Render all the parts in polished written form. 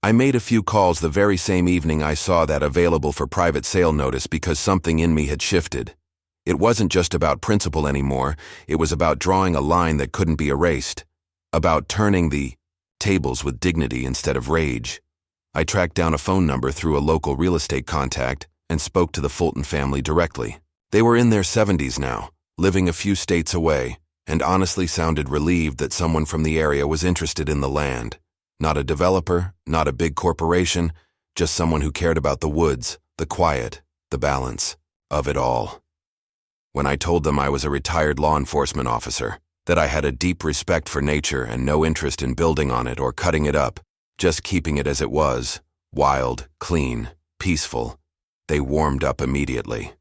I made a few calls the very same evening I saw that available for private sale notice because something in me had shifted. It wasn't just about principle anymore, it was about drawing a line that couldn't be erased. About turning the tables with dignity instead of rage. I tracked down a phone number through a local real estate contact and spoke to the Fulton family directly. They were in their 70s now, living a few states away, and honestly sounded relieved that someone from the area was interested in the land. Not a developer, not a big corporation, just someone who cared about the woods, the quiet, the balance of it all. When I told them I was a retired law enforcement officer, that I had a deep respect for nature and no interest in building on it or cutting it up, just keeping it as it was, wild, clean, peaceful, they warmed up immediately.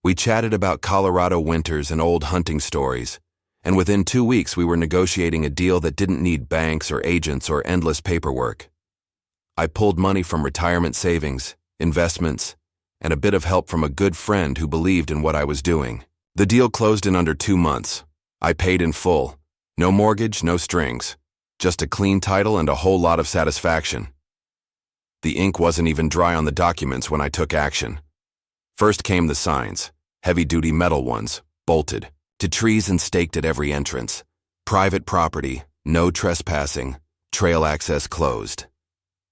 We chatted about Colorado winters and old hunting stories, and within 2 weeks we were negotiating a deal that didn't need banks or agents or endless paperwork. I pulled money from retirement savings, investments, and a bit of help from a good friend who believed in what I was doing. The deal closed in under 2 months. I paid in full. No mortgage, no strings. Just a clean title and a whole lot of satisfaction. The ink wasn't even dry on the documents when I took action. First came the signs, heavy-duty metal ones, bolted, to trees and staked at every entrance. Private property, no trespassing, trail access closed.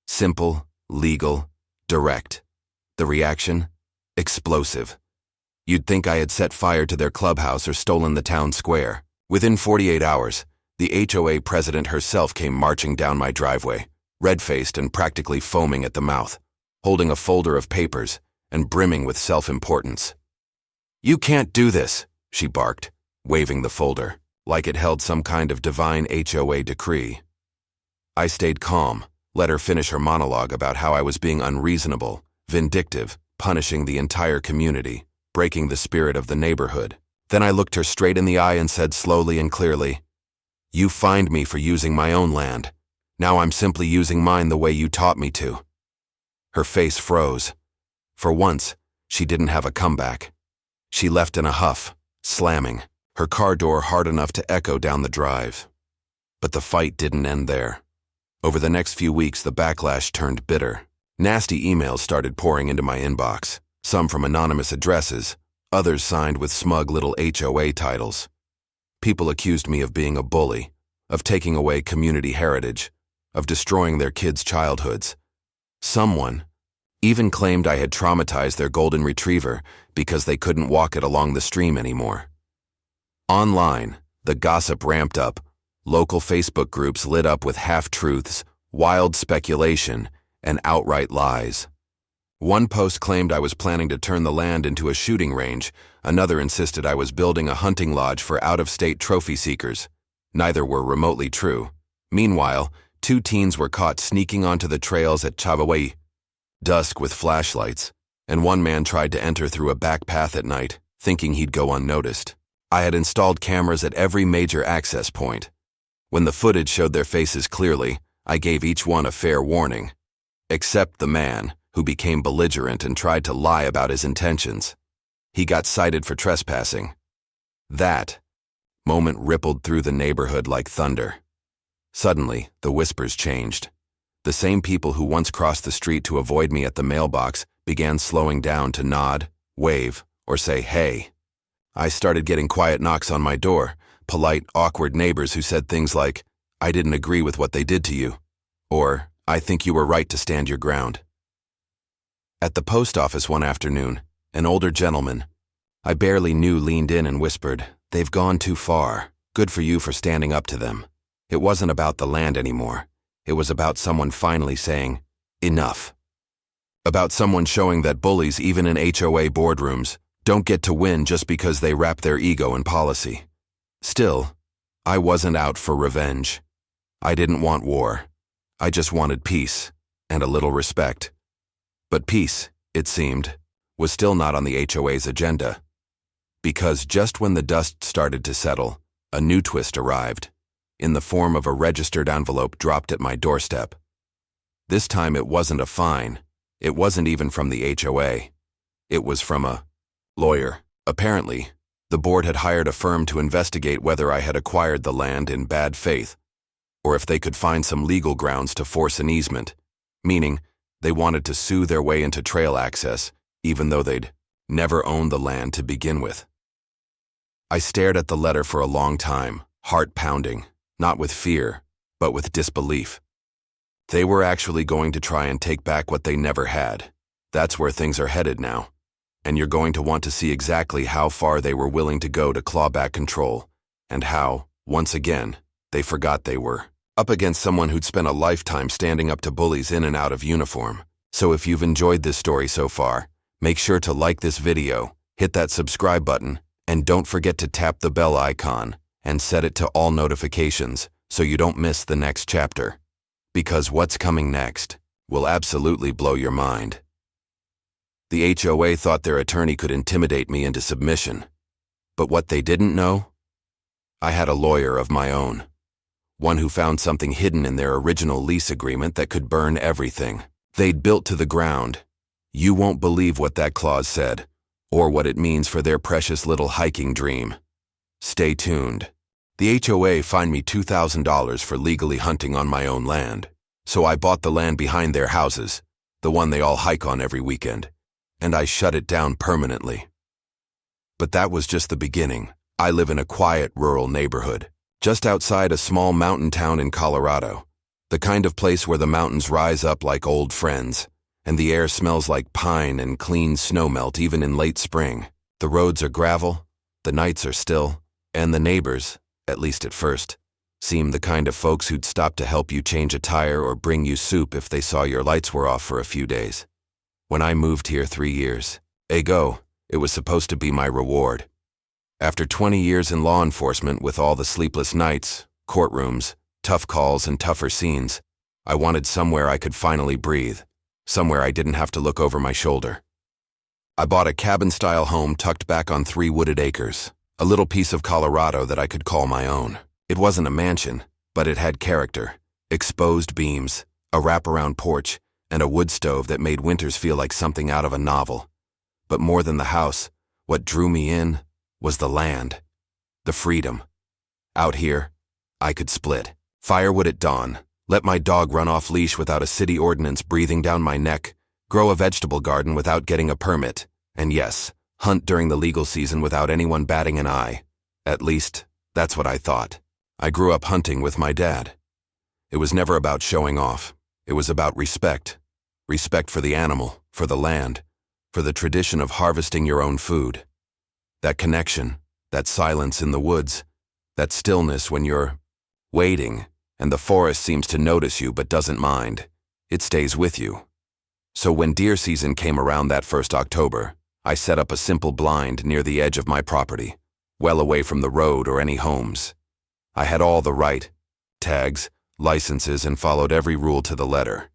Simple, legal, direct. The reaction? Explosive. You'd think I had set fire to their clubhouse or stolen the town square. Within 48 hours, the HOA president herself came marching down my driveway, red-faced and practically foaming at the mouth, holding a folder of papers and brimming with self-importance. "You can't do this," she barked, waving the folder, like it held some kind of divine HOA decree. I stayed calm, let her finish her monologue about how I was being unreasonable, vindictive, punishing the entire community, breaking the spirit of the neighborhood. Then I looked her straight in the eye and said slowly and clearly, "You fined me for using my own land. Now I'm simply using mine the way you taught me to." Her face froze. For once, she didn't have a comeback. She left in a huff, slamming, her car door hard enough to echo down the drive. But the fight didn't end there. Over the next few weeks, the backlash turned bitter. Nasty emails started pouring into my inbox, some from anonymous addresses, others signed with smug little HOA titles. People accused me of being a bully, of taking away community heritage, of destroying their kids' childhoods. Someone even claimed I had traumatized their golden retriever because they couldn't walk it along the stream anymore. Online, the gossip ramped up. Local Facebook groups lit up with half-truths, wild speculation, and outright lies. One post claimed I was planning to turn the land into a shooting range. Another insisted I was building a hunting lodge for out-of-state trophy seekers. Neither were remotely true. Meanwhile, 2 teens were caught sneaking onto the trails at Chabawaii, dusk with flashlights, and one man tried to enter through a back path at night, thinking he'd go unnoticed. I had installed cameras at every major access point. When the footage showed their faces clearly, I gave each one a fair warning. Except the man, who became belligerent and tried to lie about his intentions. He got cited for trespassing. That moment rippled through the neighborhood like thunder. Suddenly, the whispers changed. The same people who once crossed the street to avoid me at the mailbox began slowing down to nod, wave, or say, "Hey." I started getting quiet knocks on my door, polite, awkward neighbors who said things like, "I didn't agree with what they did to you," or, "I think you were right to stand your ground." At the post office one afternoon, an older gentleman I barely knew leaned in and whispered, "They've gone too far. Good for you for standing up to them." It wasn't about the land anymore. It was about someone finally saying, "Enough." About someone showing that bullies, even in HOA boardrooms, don't get to win just because they wrap their ego in policy. Still, I wasn't out for revenge. I didn't want war. I just wanted peace and a little respect. But peace, it seemed, was still not on the HOA's agenda. Because just when the dust started to settle, a new twist arrived, in the form of a registered envelope dropped at my doorstep. This time it wasn't a fine. It wasn't even from the HOA. It was from a lawyer. Apparently, the board had hired a firm to investigate whether I had acquired the land in bad faith, or if they could find some legal grounds to force an easement, meaning they wanted to sue their way into trail access, even though they'd never owned the land to begin with. I stared at the letter for a long time, heart pounding, not with fear, but with disbelief. They were actually going to try and take back what they never had. That's where things are headed now. And you're going to want to see exactly how far they were willing to go to claw back control, and how, once again, they forgot they were up against someone who'd spent a lifetime standing up to bullies in and out of uniform. So if you've enjoyed this story so far, make sure to like this video, hit that subscribe button, and don't forget to tap the bell icon and set it to all notifications so you don't miss the next chapter. Because what's coming next will absolutely blow your mind. The HOA thought their attorney could intimidate me into submission. But what they didn't know? I had a lawyer of my own. One who found something hidden in their original lease agreement that could burn everything they'd built to the ground. You won't believe what that clause said, or what it means for their precious little hiking dream. Stay tuned. The HOA fined me $2,000 for legally hunting on my own land, so I bought the land behind their houses, the one they all hike on every weekend, and I shut it down permanently. But that was just the beginning. I live in a quiet, rural neighborhood, just outside a small mountain town in Colorado, the kind of place where the mountains rise up like old friends, and the air smells like pine and clean snowmelt even in late spring. The roads are gravel, the nights are still, and the neighbors, at least at first, seem the kind of folks who'd stop to help you change a tire or bring you soup if they saw your lights were off for a few days. When I moved here 3 years ago, it was supposed to be my reward. After 20 years in law enforcement with all the sleepless nights, courtrooms, tough calls, and tougher scenes, I wanted somewhere I could finally breathe, somewhere I didn't have to look over my shoulder. I bought a cabin-style home tucked back on 3 wooded acres, a little piece of Colorado that I could call my own. It wasn't a mansion, but it had character, exposed beams, a wraparound porch, and a wood stove that made winters feel like something out of a novel. But more than the house, what drew me in was the land, the freedom. Out here, I could split firewood at dawn, let my dog run off leash without a city ordinance breathing down my neck, grow a vegetable garden without getting a permit, and yes, hunt during the legal season without anyone batting an eye. At least, that's what I thought. I grew up hunting with my dad. It was never about showing off. It was about respect. Respect for the animal, for the land, for the tradition of harvesting your own food. That connection, that silence in the woods, that stillness when you're waiting and the forest seems to notice you but doesn't mind. It stays with you. So when deer season came around that first October, I set up a simple blind near the edge of my property, well away from the road or any homes. I had all the right tags, licenses, and followed every rule to the letter.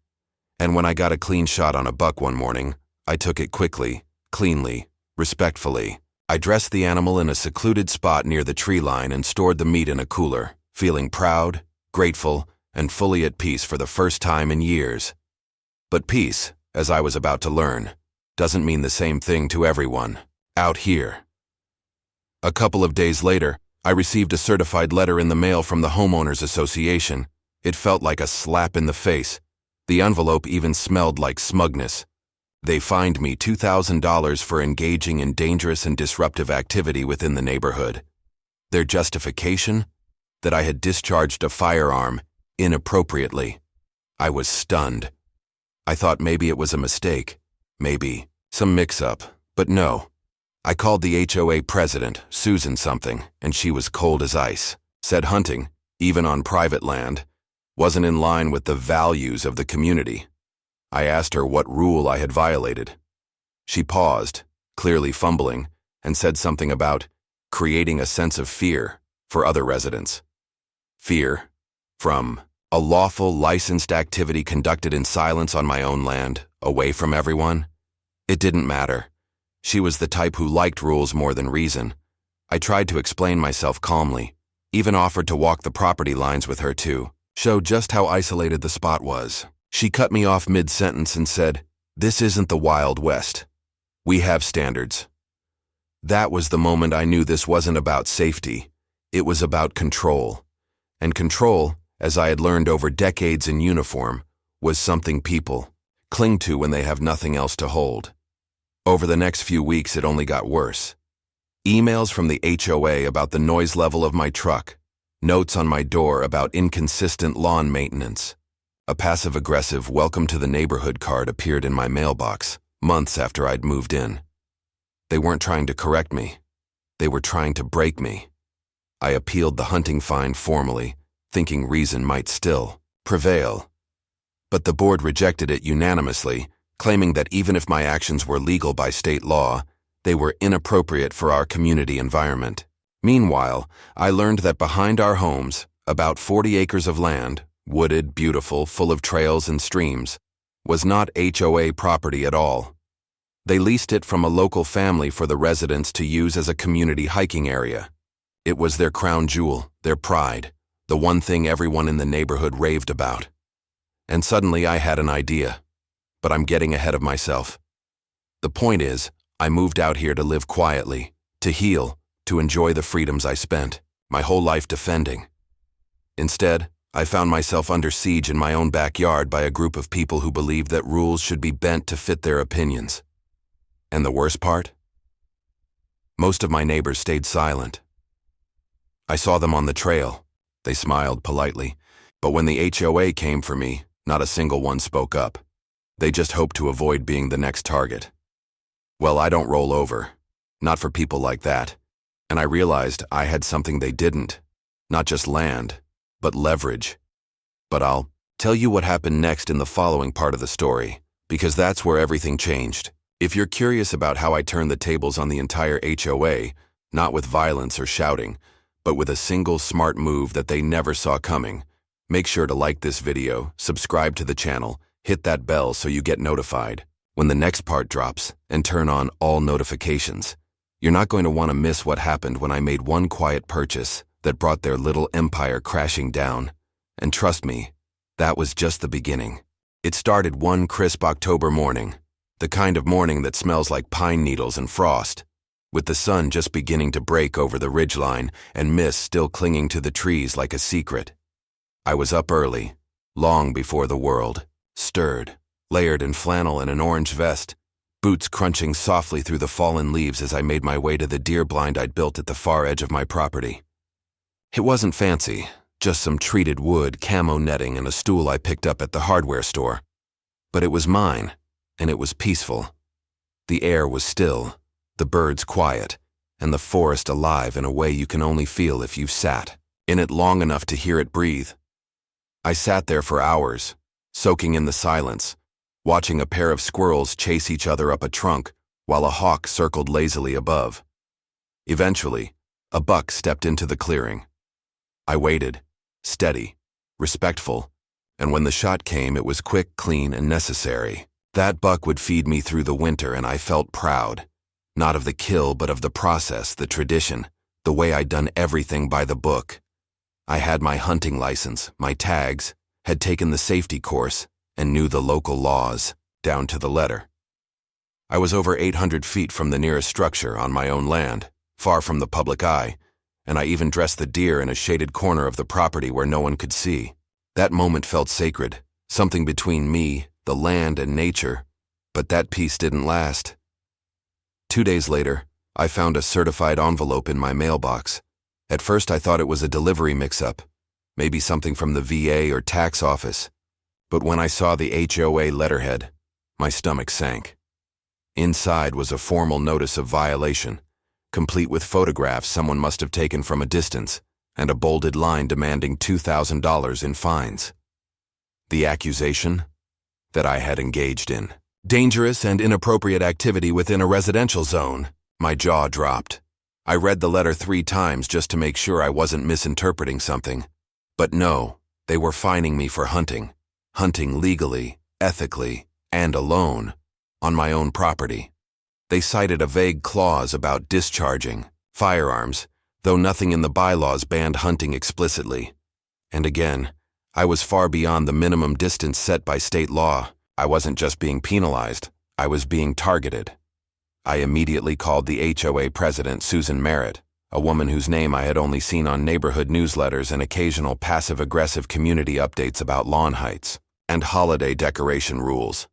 And when I got a clean shot on a buck one morning, I took it quickly, cleanly, respectfully. I dressed the animal in a secluded spot near the tree line and stored the meat in a cooler, feeling proud, grateful, and fully at peace for the first time in years. But peace, as I was about to learn, doesn't mean the same thing to everyone out here. A couple of days later, I received a certified letter in the mail from the Homeowners Association. It felt like a slap in the face. The envelope even smelled like smugness. They fined me $2,000 for engaging in dangerous and disruptive activity within the neighborhood. Their justification? That I had discharged a firearm inappropriately. I was stunned. I thought maybe it was a mistake, maybe some mix-up, but no. I called the HOA president, Susan something, and she was cold as ice. Said hunting, even on private land, wasn't in line with the values of the community. I asked her what rule I had violated. She paused, clearly fumbling, and said something about creating a sense of fear for other residents. Fear from a lawful, licensed activity conducted in silence on my own land, away from everyone? It didn't matter. She was the type who liked rules more than reason. I tried to explain myself calmly, even offered to walk the property lines with her to show just how isolated the spot was. She cut me off mid-sentence and said, "This isn't the Wild West. We have standards." That was the moment I knew this wasn't about safety. It was about control. And control, as I had learned over decades in uniform, was something people cling to when they have nothing else to hold. Over the next few weeks, it only got worse. Emails from the HOA about the noise level of my truck, notes on my door about inconsistent lawn maintenance. A passive-aggressive welcome to the neighborhood card appeared in my mailbox months after I'd moved in. They weren't trying to correct me. They were trying to break me. I appealed the hunting fine formally, thinking reason might still prevail. But the board rejected it unanimously, claiming that even if my actions were legal by state law, they were inappropriate for our community environment. Meanwhile, I learned that behind our homes, about 40 acres of land, wooded, beautiful, full of trails and streams, was not HOA property at all. They leased it from a local family for the residents to use as a community hiking area. It was their crown jewel, their pride, the one thing everyone in the neighborhood raved about. And suddenly I had an idea. But I'm getting ahead of myself. The point is, I moved out here to live quietly, to heal, to enjoy the freedoms I spent my whole life defending. Instead, I found myself under siege in my own backyard by a group of people who believed that rules should be bent to fit their opinions. And the worst part? Most of my neighbors stayed silent. I saw them on the trail. They smiled politely. But when the HOA came for me, not a single one spoke up. They just hoped to avoid being the next target. Well, I don't roll over. Not for people like that. And I realized I had something they didn't. Not just land, but leverage. But I'll tell you what happened next in the following part of the story, because that's where everything changed. If you're curious about how I turned the tables on the entire HOA, not with violence or shouting, but with a single smart move that they never saw coming, make sure to like this video, subscribe to the channel, hit that bell so you get notified when the next part drops, and turn on all notifications. You're not going to want to miss what happened when I made one quiet purchase that brought their little empire crashing down. And trust me, that was just the beginning. It started one crisp October morning, the kind of morning that smells like pine needles and frost, with the sun just beginning to break over the ridgeline and mist still clinging to the trees like a secret. I was up early, long before the world stirred, layered in flannel and an orange vest, boots crunching softly through the fallen leaves as I made my way to the deer blind I'd built at the far edge of my property. It wasn't fancy, just some treated wood, camo netting, and a stool I picked up at the hardware store. But it was mine, and it was peaceful. The air was still, the birds quiet, and the forest alive in a way you can only feel if you've sat in it long enough to hear it breathe. I sat there for hours, soaking in the silence, watching a pair of squirrels chase each other up a trunk while a hawk circled lazily above. Eventually, a buck stepped into the clearing. I waited, steady, respectful, and when the shot came, it was quick, clean, and necessary. That buck would feed me through the winter, and I felt proud, not of the kill, but of the process, the tradition, the way I'd done everything by the book. I had my hunting license, my tags, had taken the safety course, and knew the local laws, down to the letter. I was over 800 feet from the nearest structure on my own land, far from the public eye, and I even dressed the deer in a shaded corner of the property where no one could see. That moment felt sacred, something between me, the land, and nature, but that peace didn't last. 2 days later, I found a certified envelope in my mailbox. At first I thought it was a delivery mix-up, maybe something from the VA or tax office. But when I saw the HOA letterhead, my stomach sank. Inside was a formal notice of violation, complete with photographs someone must have taken from a distance, and a bolded line demanding $2,000 in fines. The accusation? That I had engaged in dangerous and inappropriate activity within a residential zone. My jaw dropped. I read the letter 3 times just to make sure I wasn't misinterpreting something. But no, they were fining me for hunting legally, ethically, and alone, on my own property. They cited a vague clause about discharging firearms, though nothing in the bylaws banned hunting explicitly. And again, I was far beyond the minimum distance set by state law. I wasn't just being penalized, I was being targeted. I immediately called the HOA president, Susan Merritt, a woman whose name I had only seen on neighborhood newsletters and occasional passive-aggressive community updates about lawn heights. and holiday decoration rules.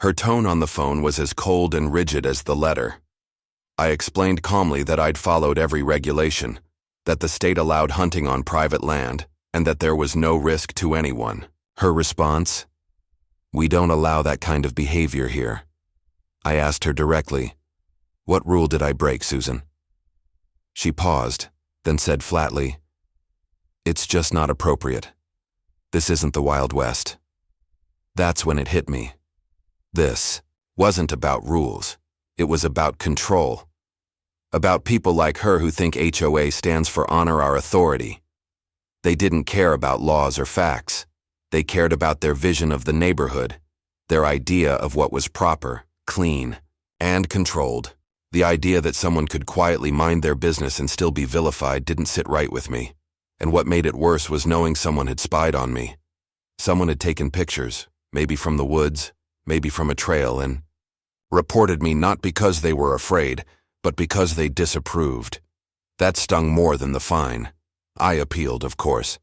Her tone on the phone was as cold and rigid as the letter. I explained calmly that I'd followed every regulation, that the state allowed hunting on private land, and that there was no risk to anyone. Her response? "We don't allow that kind of behavior here." I asked her directly, "What rule did I break, Susan?" She paused, then said flatly, "It's just not appropriate. This isn't the Wild West." That's when it hit me. This wasn't about rules. It was about control. About people like her who think HOA stands for honor our authority. They didn't care about laws or facts. They cared about their vision of the neighborhood, their idea of what was proper, clean, and controlled. The idea that someone could quietly mind their business and still be vilified didn't sit right with me. And what made it worse was knowing someone had spied on me. Someone had taken pictures, maybe from the woods, maybe from a trail, and reported me not because they were afraid, but because they disapproved. That stung more than the fine. I appealed, of course.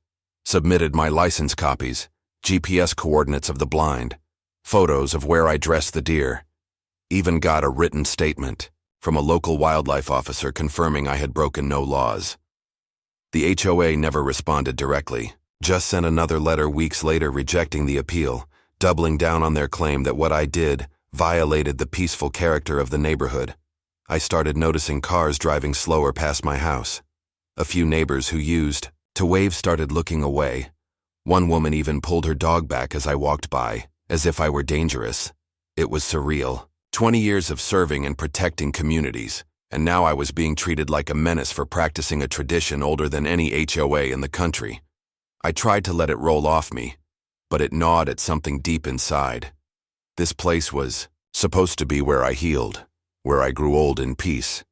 Submitted my license copies, GPS coordinates of the blind, photos of where I dressed the deer. Even got a written statement from a local wildlife officer confirming I had broken no laws. The HOA never responded directly, just sent another letter weeks later rejecting the appeal, doubling down on their claim that what I did violated the peaceful character of the neighborhood. I started noticing cars driving slower past my house. A few neighbors who used to wave started looking away. One woman even pulled her dog back as I walked by, as if I were dangerous. It was surreal. 20 years of serving and protecting communities, and now I was being treated like a menace for practicing a tradition older than any HOA in the country. I tried to let it roll off me, but it gnawed at something deep inside. This place was supposed to be where I healed, where I grew old in peace.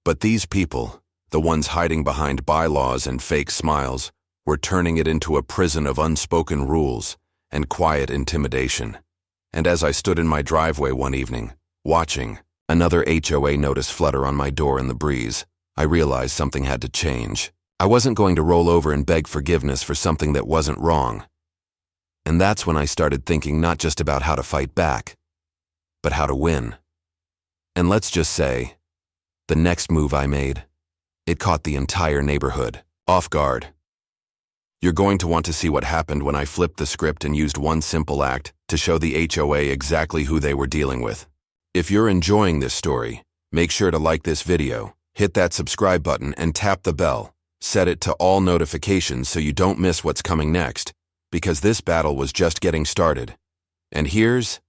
But these people, the ones hiding behind bylaws and fake smiles, were turning it into a prison of unspoken rules and quiet intimidation. And as I stood in my driveway one evening, watching another HOA notice flutter on my door in the breeze, I realized something had to change. I wasn't going to roll over and beg forgiveness for something that wasn't wrong. And that's when I started thinking not just about how to fight back, but how to win. And let's just say, the next move I made, it caught the entire neighborhood off guard. You're going to want to see what happened when I flipped the script and used one simple act to show the HOA exactly who they were dealing with. If you're enjoying this story, make sure to like this video, hit that subscribe button, and tap the bell. Set it to all notifications so you don't miss what's coming next, because this battle was just getting started. And here's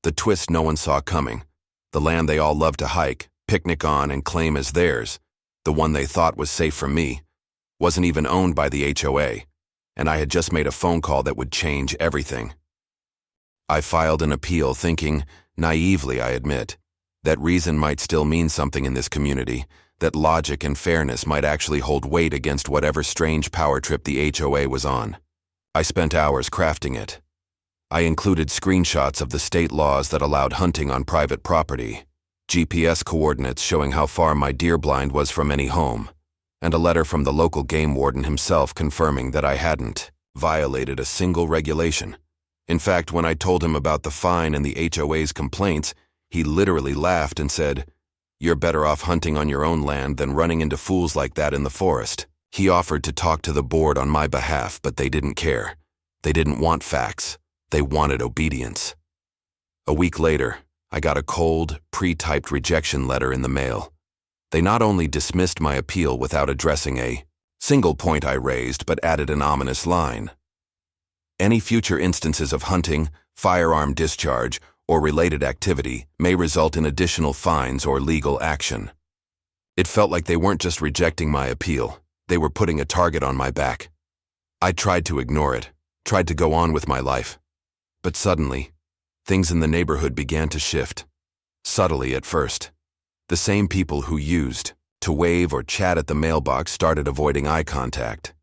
the twist no one saw coming. The land they all love to hike, picnic on, and claim as theirs, the one they thought was safe from me, wasn't even owned by the HOA, and I had just made a phone call that would change everything. I filed an appeal thinking, naively I admit, that reason might still mean something in this community, that logic and fairness might actually hold weight against whatever strange power trip the HOA was on. I spent hours crafting it. I included screenshots of the state laws that allowed hunting on private property, GPS coordinates showing how far my deer blind was from any home, and a letter from the local game warden himself confirming that I hadn't violated a single regulation. In fact, when I told him about the fine and the HOA's complaints, he literally laughed and said, "You're better off hunting on your own land than running into fools like that in the forest." He offered to talk to the board on my behalf, but they didn't care. They didn't want facts. They wanted obedience. A week later, I got a cold, pre-typed rejection letter in the mail. They not only dismissed my appeal without addressing a single point I raised, but added an ominous line. Any future instances of hunting, firearm discharge, or related activity may result in additional fines or legal action. It felt like they weren't just rejecting my appeal, they were putting a target on my back. I tried to ignore it, tried to go on with my life. But suddenly, things in the neighborhood began to shift. Subtly at first. The same people who used to wave or chat at the mailbox started avoiding eye contact.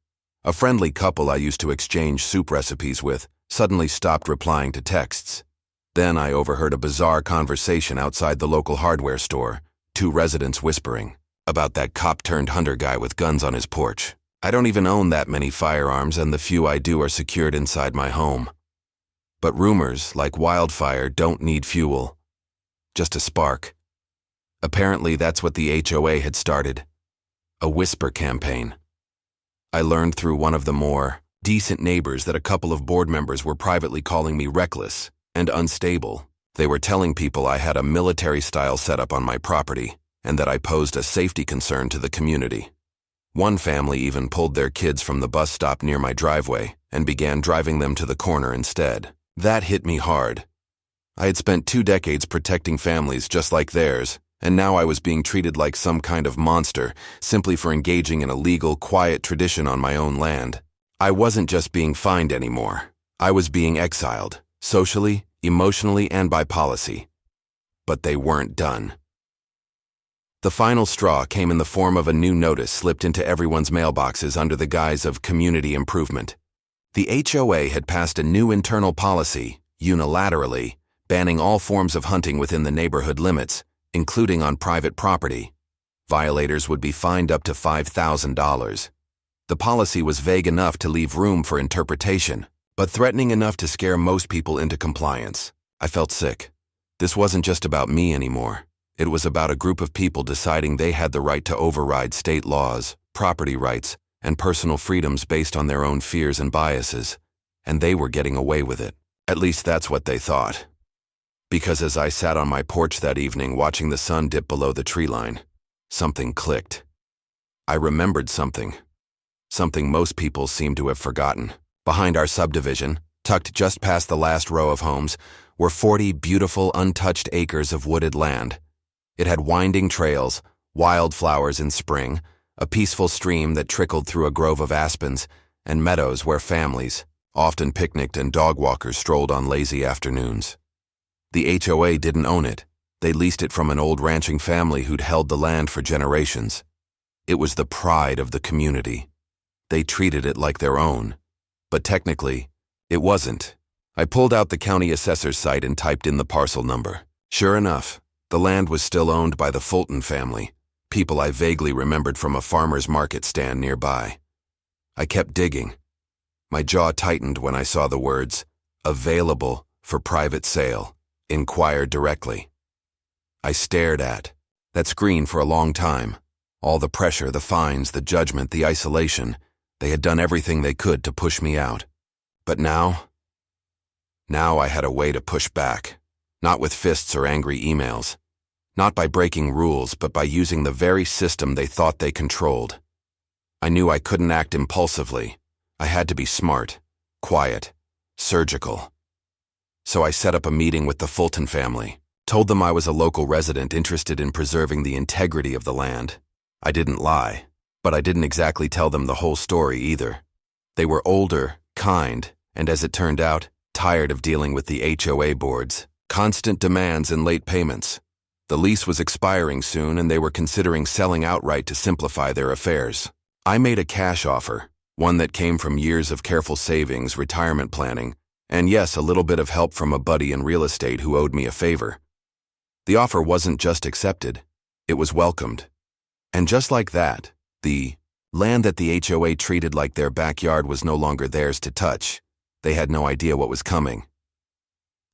A friendly couple I used to exchange soup recipes with suddenly stopped replying to texts. Then I overheard a bizarre conversation outside the local hardware store, two residents whispering about that cop-turned-hunter guy with guns on his porch. I don't even own that many firearms, and the few I do are secured inside my home. But rumors, like wildfire, don't need fuel. Just a spark. Apparently, that's what the HOA had started. A whisper campaign. I learned through one of the more decent neighbors that a couple of board members were privately calling me reckless and unstable. They were telling people I had a military-style setup on my property and that I posed a safety concern to the community. One family even pulled their kids from the bus stop near my driveway and began driving them to the corner instead. That hit me hard. I had spent 2 decades protecting families just like theirs, and now I was being treated like some kind of monster simply for engaging in a legal, quiet tradition on my own land. I wasn't just being fined anymore. I was being exiled, socially, emotionally, and by policy. But they weren't done. The final straw came in the form of a new notice slipped into everyone's mailboxes under the guise of community improvement. The HOA had passed a new internal policy, unilaterally, banning all forms of hunting within the neighborhood limits, including on private property. Violators would be fined up to $5,000. The policy was vague enough to leave room for interpretation, but threatening enough to scare most people into compliance. I felt sick. This wasn't just about me anymore. It was about a group of people deciding they had the right to override state laws, property rights, and personal freedoms based on their own fears and biases, and they were getting away with it. At least that's what they thought. Because as I sat on my porch that evening watching the sun dip below the tree line, something clicked. I remembered something. Something most people seem to have forgotten. Behind our subdivision, tucked just past the last row of homes, were 40 beautiful, untouched acres of wooded land. It had winding trails, wildflowers in spring, a peaceful stream that trickled through a grove of aspens, and meadows where families, often picnicked and dog walkers strolled on lazy afternoons. The HOA didn't own it. They leased it from an old ranching family who'd held the land for generations. It was the pride of the community. They treated it like their own. But technically, it wasn't. I pulled out the county assessor's site and typed in the parcel number. Sure enough, the land was still owned by the Fulton family, people I vaguely remembered from a farmer's market stand nearby. I kept digging. My jaw tightened when I saw the words, "Available for private sale. Inquire directly." I stared at that screen for a long time. All the pressure, the fines, the judgment, the isolation. They had done everything they could to push me out. But now I had a way to push back. Not with fists or angry emails. Not by breaking rules, but by using the very system they thought they controlled. I knew I couldn't act impulsively. I had to be smart, quiet, surgical. So I set up a meeting with the Fulton family, told them I was a local resident interested in preserving the integrity of the land. I didn't lie, but I didn't exactly tell them the whole story either. They were older, kind, and as it turned out, tired of dealing with the HOA boards, constant demands and late payments. The lease was expiring soon and they were considering selling outright to simplify their affairs. I made a cash offer, one that came from years of careful savings, retirement planning, and yes, a little bit of help from a buddy in real estate who owed me a favor. The offer wasn't just accepted, it was welcomed. And just like that, the land that the HOA treated like their backyard was no longer theirs to touch. They had no idea what was coming.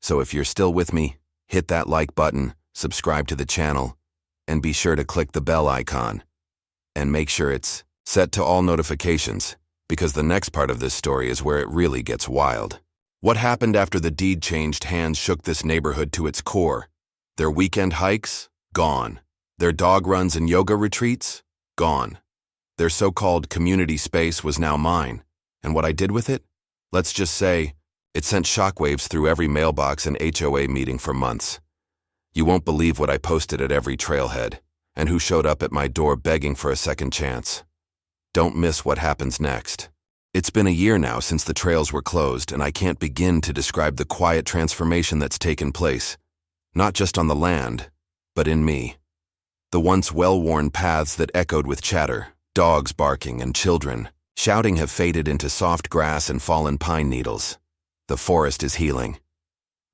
So if you're still with me, hit that like button, subscribe to the channel, and be sure to click the bell icon. And make sure it's set to all notifications, because the next part of this story is where it really gets wild. What happened after the deed changed hands shook this neighborhood to its core. Their weekend hikes? Gone. Their dog runs and yoga retreats? Gone. Their so-called community space was now mine. And what I did with it? Let's just say, it sent shockwaves through every mailbox and HOA meeting for months. You won't believe what I posted at every trailhead, and who showed up at my door begging for a second chance. Don't miss what happens next. It's been a year now since the trails were closed, and I can't begin to describe the quiet transformation that's taken place, not just on the land, but in me. The once well-worn paths that echoed with chatter, dogs barking and children shouting have faded into soft grass and fallen pine needles. The forest is healing.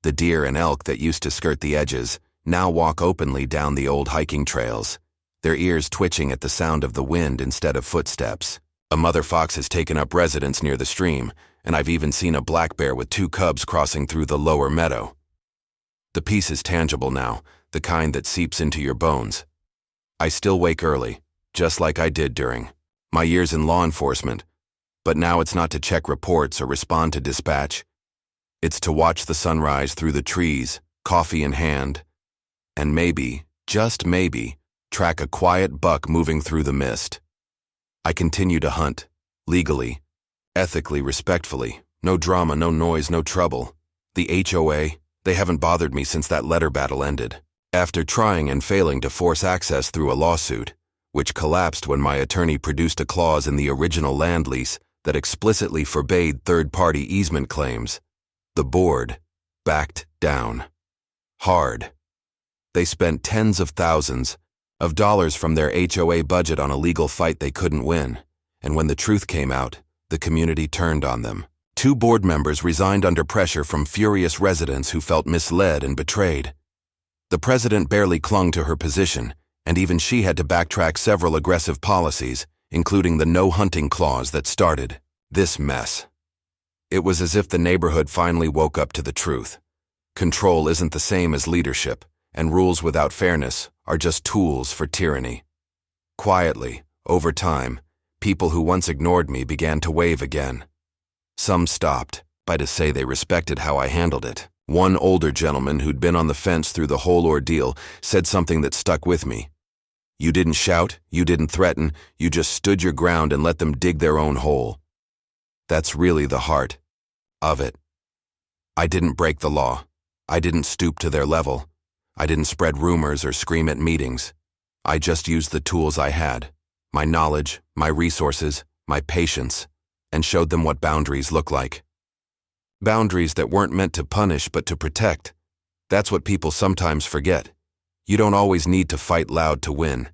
The deer and elk that used to skirt the edges now walk openly down the old hiking trails, their ears twitching at the sound of the wind instead of footsteps. A mother fox has taken up residence near the stream, and I've even seen a black bear with 2 cubs crossing through the lower meadow. The peace is tangible now, the kind that seeps into your bones. I still wake early, just like I did during my years in law enforcement, but now it's not to check reports or respond to dispatch. It's to watch the sunrise through the trees, coffee in hand, and maybe, just maybe, track a quiet buck moving through the mist. I continue to hunt, legally, ethically, respectfully. No drama, no noise, no trouble. The HOA, they haven't bothered me since that letter battle ended. After trying and failing to force access through a lawsuit, which collapsed when my attorney produced a clause in the original land lease that explicitly forbade third-party easement claims, the board backed down. Hard. They spent tens of thousands of dollars from their HOA budget on a legal fight they couldn't win, and when the truth came out, the community turned on them. 2 board members resigned under pressure from furious residents who felt misled and betrayed. The president barely clung to her position, and even she had to backtrack several aggressive policies, including the no hunting clause that started this mess. It was as if the neighborhood finally woke up to the truth. Control isn't the same as leadership, and rules without fairness are just tools for tyranny. Quietly, over time, people who once ignored me began to wave again. Some stopped by to say they respected how I handled it. One older gentleman who'd been on the fence through the whole ordeal said something that stuck with me. "You didn't shout, you didn't threaten, you just stood your ground and let them dig their own hole." That's really the heart of it. I didn't break the law. I didn't stoop to their level. I didn't spread rumors or scream at meetings. I just used the tools I had, my knowledge, my resources, my patience, and showed them what boundaries look like. Boundaries that weren't meant to punish but to protect. That's what people sometimes forget. You don't always need to fight loud to win.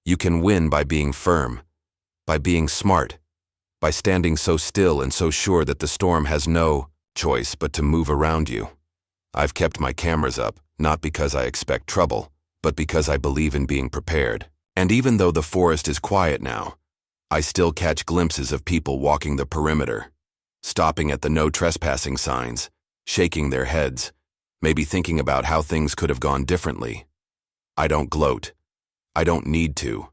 You can win by being firm, by being smart, by standing so still and so sure that the storm has no choice but to move around you. I've kept my cameras up, not because I expect trouble, but because I believe in being prepared. And even though the forest is quiet now, I still catch glimpses of people walking the perimeter, stopping at the no trespassing signs, shaking their heads, maybe thinking about how things could have gone differently. I don't gloat. I don't need to.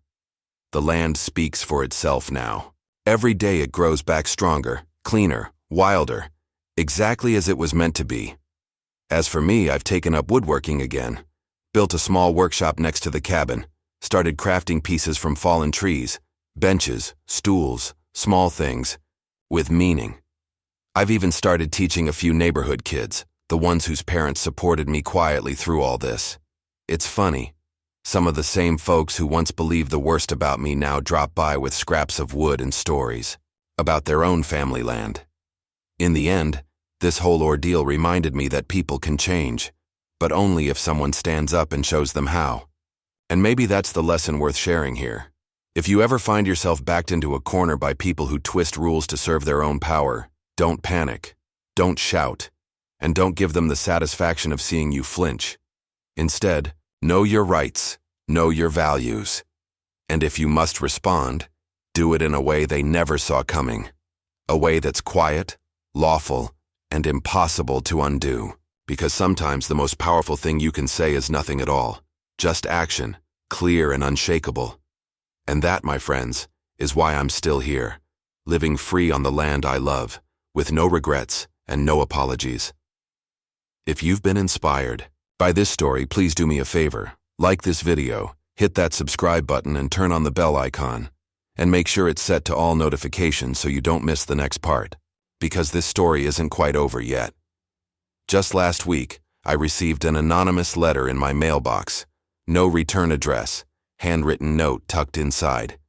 The land speaks for itself now. Every day it grows back stronger, cleaner, wilder, exactly as it was meant to be. As for me, I've taken up woodworking again, built a small workshop next to the cabin, started crafting pieces from fallen trees, benches, stools, small things, with meaning. I've even started teaching a few neighborhood kids, the ones whose parents supported me quietly through all this. It's funny. Some of the same folks who once believed the worst about me now drop by with scraps of wood and stories about their own family land. In the end, this whole ordeal reminded me that people can change, but only if someone stands up and shows them how. And maybe that's the lesson worth sharing here. If you ever find yourself backed into a corner by people who twist rules to serve their own power, don't panic, don't shout, and don't give them the satisfaction of seeing you flinch. Instead, know your rights, know your values, and if you must respond, do it in a way they never saw coming. A way that's quiet, lawful, and impossible to undo. Because sometimes the most powerful thing you can say is nothing at all. Just action, clear and unshakable. And that, my friends, is why I'm still here, living free on the land I love, with no regrets and no apologies. If you've been inspired by this story, please do me a favor. Like this video, hit that subscribe button and turn on the bell icon. And make sure it's set to all notifications so you don't miss the next part. Because this story isn't quite over yet. Just last week, I received an anonymous letter in my mailbox. No return address, handwritten note tucked inside.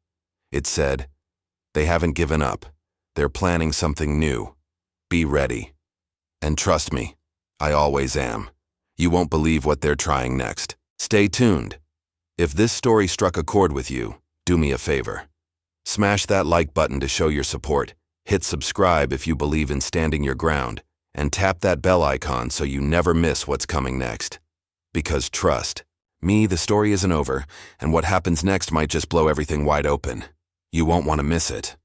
It said, "They haven't given up. They're planning something new. Be ready." And trust me, I always am. You won't believe what they're trying next. Stay tuned. If this story struck a chord with you, do me a favor. Smash that like button to show your support. Hit subscribe if you believe in standing your ground, and tap that bell icon so you never miss what's coming next. Because trust me, the story isn't over, and what happens next might just blow everything wide open. You won't want to miss it.